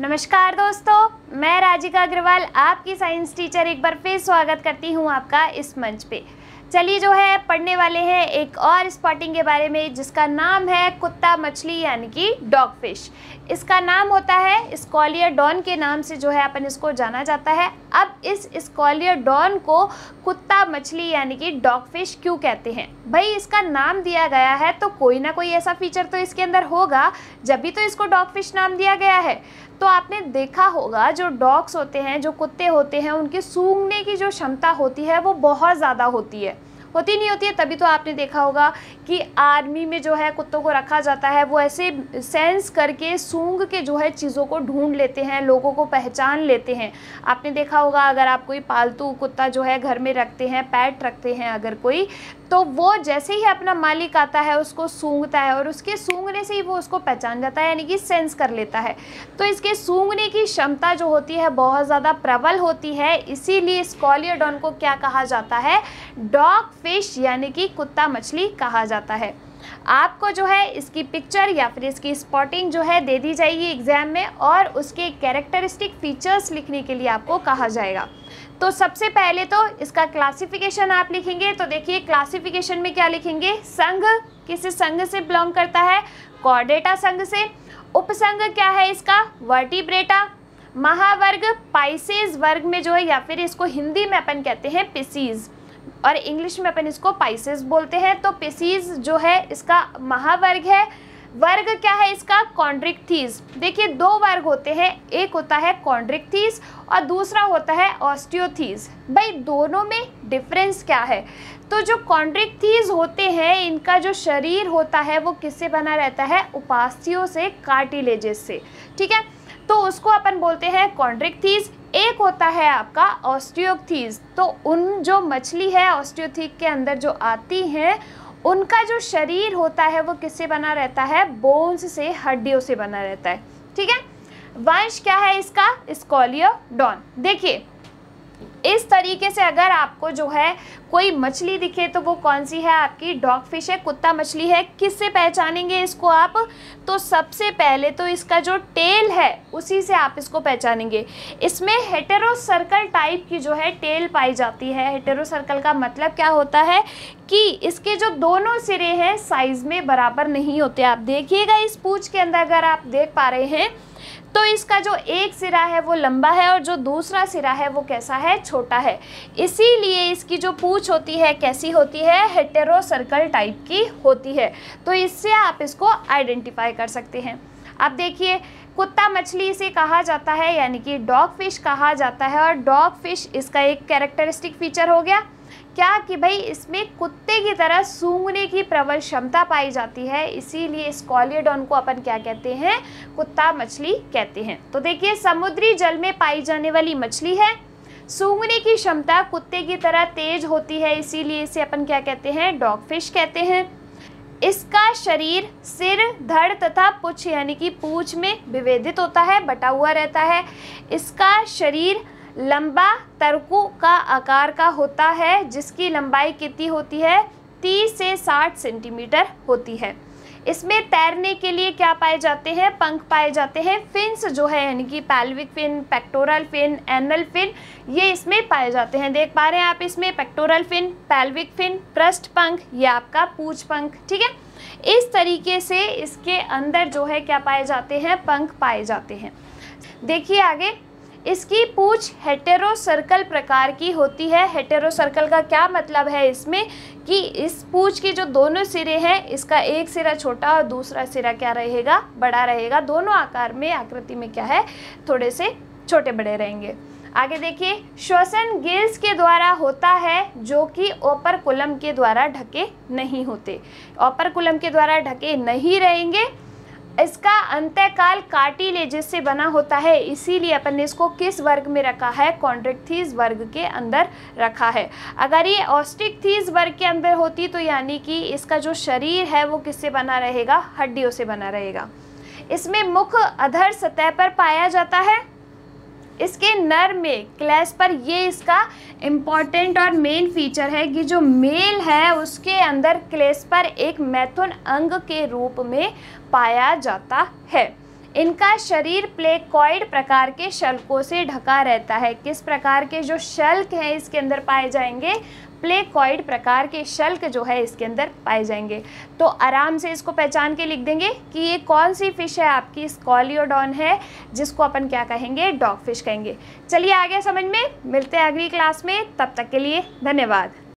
नमस्कार दोस्तों, मैं राजिका अग्रवाल आपकी साइंस टीचर एक बार फिर स्वागत करती हूं आपका इस मंच पे। चलिए जो है पढ़ने वाले हैं एक और स्पॉटिंग के बारे में जिसका नाम है कुत्ता मछली यानी कि डॉग फिश। इसका नाम होता है स्कॉलियोडॉन के नाम से जो है अपन इसको जाना जाता है। अब इस स्कॉलियोडॉन को कुत्ता मछली यानी कि डॉग फिश क्यों कहते हैं? भाई इसका नाम दिया गया है तो कोई ना कोई ऐसा फीचर तो इसके अंदर होगा, जब भी तो इसको डॉग फिश नाम दिया गया है। तो आपने देखा होगा जो डॉग्स होते हैं, जो कुत्ते होते हैं, उनकी सूंघने की जो क्षमता होती है वो बहुत ज़्यादा होती है। होती नहीं होती है तभी तो आपने देखा होगा कि आर्मी में जो है कुत्तों को रखा जाता है, वो ऐसे सेंस करके सूंघ के जो है चीज़ों को ढूंढ लेते हैं, लोगों को पहचान लेते हैं। आपने देखा होगा अगर आप कोई पालतू कुत्ता जो है घर में रखते हैं, पेट रखते हैं अगर कोई, तो वो जैसे ही अपना मालिक आता है उसको सूंघता है और उसके सूंघने से ही वो उसको पहचान जाता है, यानी कि सेंस कर लेता है। तो इसके सूंघने की क्षमता जो होती है बहुत ज़्यादा प्रबल होती है, इसीलिए स्कॉलियोडॉन को क्या कहा जाता है? डॉग फिश यानी कि कुत्ता मछली कहा जाता है। आपको जो है इसकी पिक्चर या फिर इसकी स्पॉटिंग जो है दे दी जाएगी एग्जाम में और उसके कैरेक्टरिस्टिक फीचर्स लिखने के लिए आपको कहा जाएगा। तो सबसे पहले तो इसका क्लासिफिकेशन आप लिखेंगे। तो देखिए क्लासिफिकेशन में क्या लिखेंगे? संघ, किस संघ से बिलोंग करता है? कॉर्डेटा संघ से। उपसंघ क्या है इसका? वर्टिब्रेटा। महावर्ग पाइसेस वर्ग में जो है, या फिर इसको हिंदी में अपन कहते हैं पिसीज और इंग्लिश में अपन इसको पाइसेस बोलते हैं। तो पिसीज जो है इसका महावर्ग है। वर्ग क्या है इसका? कॉन्ड्रिक्थीज। देखिए दो वर्ग होते हैं, एक होता है कॉन्ड्रिक्थीज और दूसरा होता है ऑस्टियोथीज। भाई दोनों में डिफरेंस क्या है? तो जो कॉन्ड्रिक्थीज होते हैं इनका जो शरीर होता है वो किससे बना रहता है? उपास्थियों से, कार्टिलेजेस से। ठीक है, तो उसको अपन बोलते हैं कॉन्ड्रिक्थीज। एक होता है आपका ऑस्टियोथीज। तो उन जो मछली है ऑस्टियोथीक के अंदर जो आती हैं उनका जो शरीर होता है वो किससे बना रहता है? बोन्स से, हड्डियों से बना रहता है। ठीक है, वंश क्या है इसका? स्कॉलियोडॉन। देखिए इस तरीके से अगर आपको जो है कोई मछली दिखे तो वो कौन सी है? आपकी डॉग फिश है, कुत्ता मछली है। किससे पहचानेंगे इसको आप? तो सबसे पहले तो इसका जो टेल है उसी से आप इसको पहचानेंगे। इसमें हेटेरो सर्कल टाइप की जो है टेल पाई जाती है। हेटेरो सर्कल का मतलब क्या होता है कि इसके जो दोनों सिरे हैं साइज में बराबर नहीं होते। आप देखिएगा इस पूंछ के अंदर अगर आप देख पा रहे हैं तो इसका जो एक सिरा है वो लंबा है और जो दूसरा सिरा है वो कैसा है? छोटा है। इसीलिए इसकी जो पूंछ होती है कैसी होती है? हेटेरो सर्कल टाइप की होती है। तो इससे आप इसको आइडेंटिफाई कर सकते हैं। अब देखिए कुत्ता मछली इसे कहा जाता है यानी कि डॉग फिश कहा जाता है और डॉग फिश इसका एक कैरेक्टरिस्टिक फीचर हो गया क्या कि भाई इसमें कुत्ते की तरह सूंघने की प्रबल क्षमता पाई जाती है, इसीलिए स्कॉलियोडॉन को अपन क्या कहते हैं? कुत्ता मछली कहते हैं। तो देखिए समुद्री जल में पाई जाने वाली मछली है, सूंघने की क्षमता कुत्ते की तरह तेज होती है, इसीलिए इसे अपन क्या कहते हैं? डॉग फिश कहते हैं। इसका शरीर सिर, धड़ तथा पुच्छ यानी कि पूंछ में विभेदित होता है, बटा हुआ रहता है। इसका शरीर लंबा तरकू का आकार का होता है जिसकी लंबाई कितनी होती है? 30 से 60 सेंटीमीटर होती है। इसमें तैरने के लिए क्या पाए जाते हैं? पंख पाए जाते हैं। फिन्स जो है यानी कि pelvic fin, pectoral fin, anal fin, ये इसमें पाए जाते हैं। देख पा रहे हैं आप इसमें पेक्टोरल फिन, पैल्विक फिन, पृष्ठ पंख, ये आपका पूंछ पंख। ठीक है, इस तरीके से इसके अंदर जो है क्या पाए जाते हैं? पंख पाए जाते हैं। देखिए आगे इसकी पूंछ हेटेरो सर्कल प्रकार की होती है। हेटेरो सर्कल का क्या मतलब है? इसमें कि इस पूंछ के जो दोनों सिरे हैं इसका एक सिरा छोटा और दूसरा सिरा क्या रहेगा? बड़ा रहेगा। दोनों आकार में, आकृति में क्या है? थोड़े से छोटे बड़े रहेंगे। आगे देखिए श्वसन गिल्स के द्वारा होता है जो कि ओपरकुलम के द्वारा ढके नहीं होते। ओपरकुलम के द्वारा ढके नहीं रहेंगे। इसका अंतःकाल कार्टिलेजेस से बना होता है, इसीलिए अपन ने इसको किस वर्ग में रखा है? कॉन्ड्रिक्थीज वर्ग के अंदर रखा है। अगर ये ऑस्टिकथीज वर्ग के अंदर होती तो यानी कि इसका जो शरीर है वो किससे बना रहेगा? हड्डियों से बना रहेगा। इसमें मुख अधर सतह पर पाया जाता है। इसके नर में क्लैस पर, ये इसका इम्पॉर्टेंट और मेन फीचर है कि जो मेल है उसके अंदर क्लेस पर एक मैथुन अंग के रूप में पाया जाता है। इनका शरीर प्लेकोइड प्रकार के शल्कों से ढका रहता है। किस प्रकार के जो शल्क हैं इसके अंदर पाए जाएंगे? प्लेकोइड प्रकार के शल्क जो है इसके अंदर पाए जाएंगे। तो आराम से इसको पहचान के लिख देंगे कि ये कौन सी फिश है, आपकी स्कॉलियोडॉन है, जिसको अपन क्या कहेंगे? डॉग फिश कहेंगे। चलिए आगे समझ में, मिलते हैं अगली क्लास में, तब तक के लिए धन्यवाद।